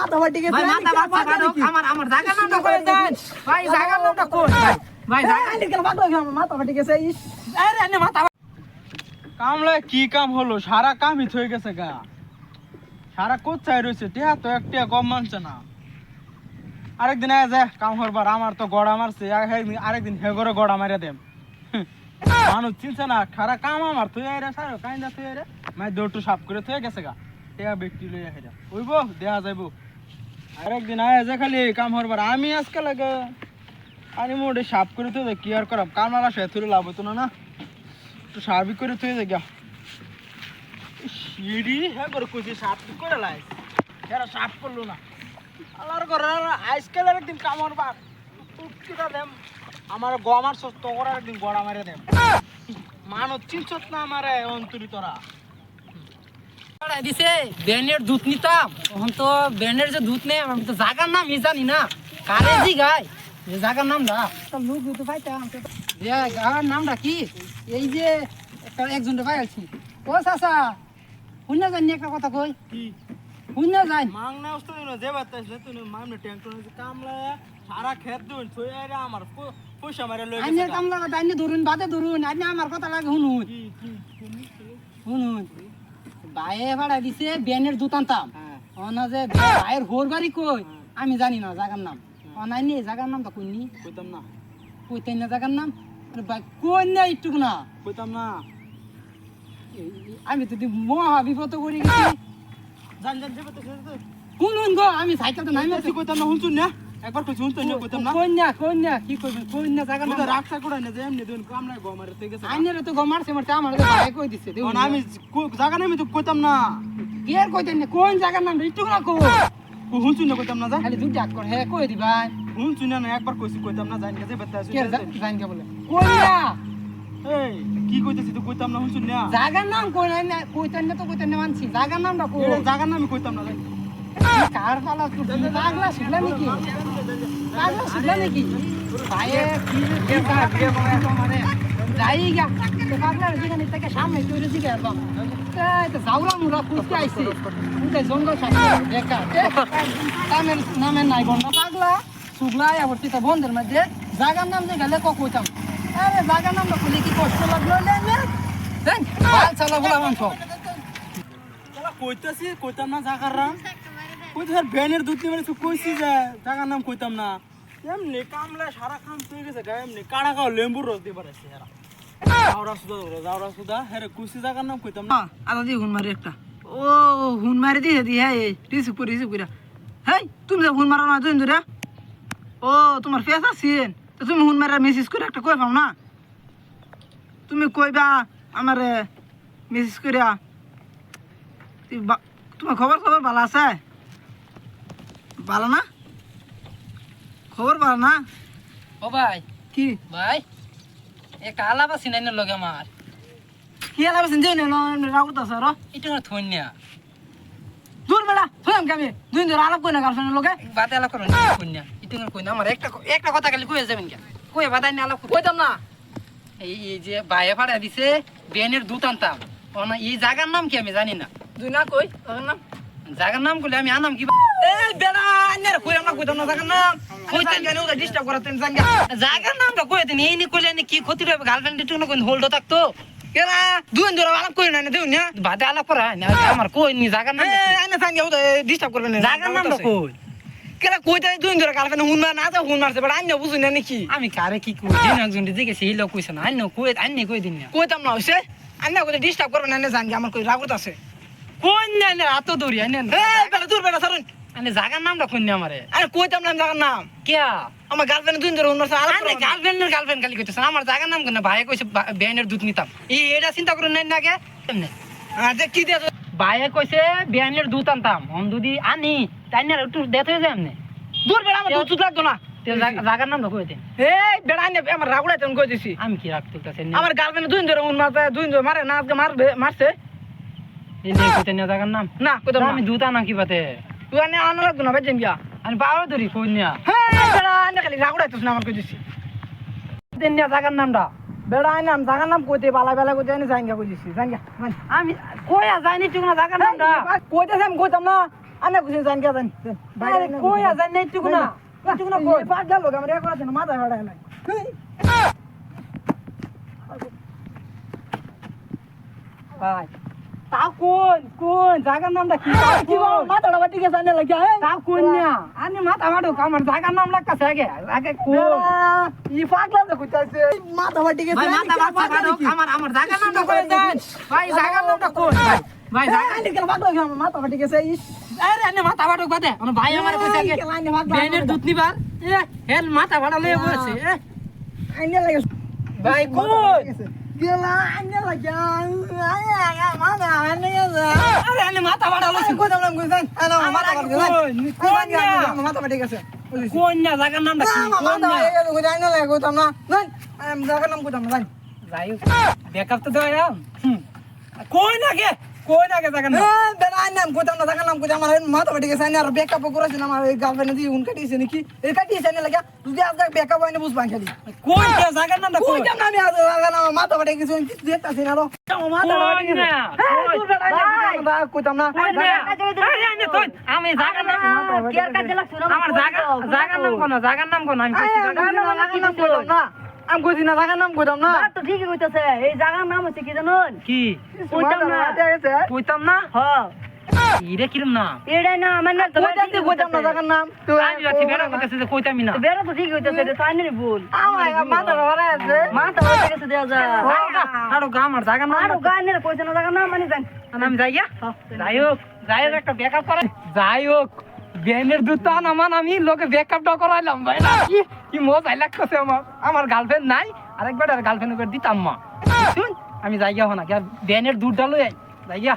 মাথা ফাটি গেছে ভাই মাথা বাচ্চা কাটো আমার জায়গার নামটা কই দেন ভাই জায়গার নামটা কই ভাই জায়গা আলিকের পাগল আমার মাথা ফাটি গেছে ইস আরে এনে মাথা কামলা কি কাম হলো সারা কামই হয়ে গেছে গা সারা কোথায় রয়েছে টিয়া তো একটা কম মানছে না আরেকদিন আয় যায় কাম করবার আমার তো গড়া মারছে আরেকদিন হে করে গড়া মারিয়া দেম মানুষ চিনছে না সারা কাম আমার তুই রে সারা কাইন্দা তুই রে মাই দৌড়টু সাফ করে থয়ে গেছে গা টিয়া ব্যক্তি লইয়া হেরা ওইব দেয়া যাইব আরেকদিন আয় যায় খালি কাম করবার আমি আজকে লাগে আমি মোটে সাফ করে থয়ে কি আর করাম কামলা সে তুলে লাভ হতো না তো সার্বিক করে থয়ে যায় গা সিঁড়ি হ্যাঁ করে কুচি সাফ করে লাই এরা সাফ করলো না আল্লাহর ঘরে আজকাল একদিন কামড় বার উটকিটা দেম আমার গমার সস্ত করে একদিন গড়া মারে দেম মানুষ চিনছত না আমারে অন্তরি তোরা দিছে ব্যানের দুধ নিতাম এখন তো ব্যানের যে দুধ নেই আমি তো জায়গার নাম জানি না কারে জি গায় যে জায়গার নামটা তো লোক তো পাইতাম জায়গার নামটা কি এই যে একজনটা পাইছি ও চাচা শুনে জানি একটা কথা কই কি শুনে যাই মাং না উস্তো না যে বাতাস না তুই মামনে টেনশন আছে কামলা সারা খেত দুন তুই আরে আমার পয়সা মারে লই আইনে কামলা আইনে ধরুন বাদে ধরুন আইনে আমার কথা লাগে শুনুন কি শুনুন বাইরে ভাড়া দিছে ব্যানের দুধ আনতাম হ্যাঁ অনা যে ভাইয়ের হোর বাড়ি কই আমি জানি না জায়গার নাম অনাইনি জায়গার নামটা কইনি কইতাম না কইতেন না জায়গার নাম আরে ভাই কই না একটুক না কইতাম না আমি তো মহা বিপদ করে গেছি জান জান যে বাতাস শুনুন গো আমি সাইকেল তো নামি তুই কইতাম না শুনছুন না একবার কই শুনছুন না কইতাম না কন্যা কি কইবেন কন্যা জায়গার নাম তুই রাখছা করে না যে এমনি দুন কামলা গমারে তুই গেছে আইনের তো গমারছে আমার আমার তো ভাই কই দিছে কোন আমি জায়গা নামি তো কইতাম না কি আর কইতেন না কোন জায়গার নাম একটুক না কই শুনছুন না কইতাম না যা খালি দুধ ডাক করে হে কই দিবাই শুনছুন না একবার কইছি কইতাম না জানি গেছে বাতাস কে জান কে বলে কন্যা এই কি কইতেছিস তুই কইতাম না শুনছুন না জায়গার নাম কই না কইতেন না তো কইতেন না মানছি জায়গার নামটা কই জায়গার নামি কইতাম না জানি কার পালা তুই পাগলা শিখলা নাকি পাগলা শিখলা নাকি ভাইয়ে কি কার বিয়ে করে যাই গা তো পাগলা যেখানে থেকে সামনে চলে দিকে একদম এই তো জাউরা মুরা পুষতে আইছে উঠে জঙ্গল সাথে দেখা নামের নাই বন্ধ পাগলা সুগলাই আবার তুই বন্ধের মধ্যে জায়গার নাম যে গেলে কইতাম আরে জায়গার নামটা কইলে কি কষ্ট লাগলো না দেখ ভাল চালা বলা মাংস কইতাছি কইতাম না জায়গার নাম কই তোর ভ্যানের দুধ নিয়ে তুই কইছি যে জায়গার নাম কইতাম না এমনি কামলা সারা কাম তুই গেছে গা এমনি কাড়া খাও লেম্বুর রস দিয়ে পারেছে এরা যাওরা সুদা হ্যাঁ কইছি জায়গার নাম কইতাম না আদা দি হুন মারি একটা ও হুন মারি দিয়ে দি হ্যাঁ রিসিভ করে হ্যাঁ তুমি হুন মারা না তুই ধরে ও তোমার ফেস আছেন তো তুমি হুন মারা মেসেজ করে একটা কই পাও না তুমি কইবা আমারে মেসেজ করিয়া তোমার খবর ভালো আছে ভালো না খবর ভালো না ও ভাই কি ভাই একটা আলাপ আছে না লগে আমার কি আলাপ আছে যে রাউত আছে র এটা থন্যা দূর বেড়া থম কামে দুই দিন আলাপ কই না গার্লফ্রেন্ডের লগে বাতে আলাপ করো না থন্যা এটা কই না আমার একটা কথা খালি কই যাবেন কি কই বাদাই না আলাপ কইতাম না এই যে বাইরে ফাড়া দিছে বেনের দুধ আনতাম ওনা এই জায়গার নাম কি আমি জানি না দুই না কই জায়গার নাম কইলে আমি আনাম কি এই বেড়া আন্নার কই আমরা কইতাম না জায়গার নাম কইতেন কেন ওটা ডিস্টার্ব করাতেন জায়গার নামটা কইতেন এই নি কইলে কি ক্ষতি হবে গার্লফ্রেন্ড একটু কোন হোল্ড থাকতো কেরা দুই দিন আলাপ কই না দেউ না বাদে আলাপ করা না আমার কই নি জায়গার নাম আইনা সাঙ্গে ওটা ডিস্টার্ব করবেন না জায়গার নামটা কই কেরা কইতে দুই দিন গার্লফ্রেন্ড হুন মার না তো হুন মারছে বাট আইনা বুঝুন না নাকি আমি কারে কি কই দিন একজন দিকে সেই লোক কইছ না আইনা কই আইনা কই দিন না কইতাম না হইছে আইনা কই ডিস্টার্ব করবেন না জানি আমার কই রাগত আছে কোন না এত দৌড়ি আইনা এই বেলা দূর বেলা সরুন আনে জায়গার নামটা কোন না আমারে আরে কইতাম না জায়গার নাম কিয়া আমার গার্লফ্রেন্ড দুই দিন উন্নর আলাপ করে গার্লফ্রেন্ড খালি কইতেছ আমার জায়গার নাম কোন ভাই কইছে বেনের দুধ নিতাম এই এটা চিন্তা করেন না আগে এমনি আরে কি দে ভাইয়ে কইছে বেনের দুধ আনতাম অন দুদি আনি তাই না একটু দেত হয়ে যায় এমনি দূর বেলা আমার দুধ লাগতো না তে জায়গার নাম কইতে এই বেড়া আনি আমার রাগুড়া তেন কই দিছি আমি কি রাগ তুলতাছি আমার গার্লফ্রেন্ড দুই দিন উন মারতে দুই দিন মারে না আজকে মারছে এই নে কইতে না জায়গার নাম না কইতাম আমি দুধ আনা কি বাতে তুই আনে আনা লাগতো না ভাই জেমিয়া আমি পাওয়া ধরি কই না হ্যাঁ বেড়া আনি খালি রাগুড়া তুই না আমার কই দিছি দেন না জায়গার নামটা বেড়া আনি নাম জায়গার নাম কইতে বালা বেলা কইতে আনি জাঙ্গা কই দিছি জাঙ্গা আমি কইয়া জানি তুই না জায়গার নামটা কইতেছ আমি কইতাম না আনে বুঝি জান কে জান আরে কই আছেন না একটু না কই পাগলা লোক আমার এক আছে না মাথা ফাটায় না ভাই তা কোন জায়গার নামটা কি কি বাবা মাথাটা বাটি কে জানে লাগা হে তা কোন না আমি মাথা মারো আমার জায়গার নাম লাগতাছে আগে কোন ই পাগলা তো কইতাছে মাথা বাটি কে ভাই মাথা মারো আমার জায়গার নামটা কই দেন ভাই জায়গার নামটা কোন ভাই জায়গা আনে কে পাগলা আমার মাথা বাটি কে ইস আরে আনে মাথা মারো বাদে আমার ভাই আমার কইছে আগে বেনের দুধ নিবার হেল মাথা ভাড়া লয়ে বসে আনে লাগে ভাই কোন গেলা আনে লাগা আয়া মাথা আনে গেছে আরে আনে মাথা ভাড়া লইছে কই দাম কই জান আনা মাথা বাটি কোন না মাথা বাটি গেছে কোন না জায়গার নামটা কি কোন মাথা না বাটি গেছে কই আনে লাগে কইতাম না জান আমি জায়গার নাম কইতাম না জান যাই ব্যাকআপ তো দেয়াম কোন আগে জায়গার নাম বেড়া নাম কইতাম না জায়গার নাম কইতাম আমার মাথা বাটি গেছে আর ব্যাকআপ করেছে না আমার গার্লফ্রেন্ড দিয়ে উন কাটিছে নাকি এই কাটিছে না লাগা তুই আজ ব্যাকআপ হয়নি বুঝবান খালি কোন জায়গার নামটা কোন কইতাম না আমি আজ জায়গার নাম মাথা বাটি গেছে কিছু দেখতাছি না রো মাথা বাটি গেছে কইতাম না আমি জায়গার নাম আমার জায়গার নাম কোন আমি কইতাম না আমি কইছি না জায়গার নাম কইতাম না তো ঠিকই কইতাছে এই জায়গার নাম হচ্ছে কি জানুন কি কইতাম না কইতাম না হ্যাঁ ইরে কিরম না এটাই না আমার না কইতাম না জায়গার নাম তুই আমি আছি বেড়া কইতাছে যে কইতামই না বেড়া তো ঠিকই কইতাছে এটা তাই নেই ভুল আমার মাথা বাড়া আছে মাথা হয়ে গেছে দেয়া যা আরো গা আমার জায়গার নাম আরো গানের কইছে না জায়গার নাম মানে জান আমি যাইয়া যাই হোক একটা ব্যাকআপ করে যাই হোক বেনের দুধ তো আনামান আমি লোকে ব্যাকআপটা করাইলাম ভাই না কি মজা লাগতেছে আমার গার্লফ্রেন্ড নাই আরেকবার আর গার্লফ্রেন্ড করে দিতাম মা শুন আমি যাইয়া হো না বেনের দুধটা লই যাইয়া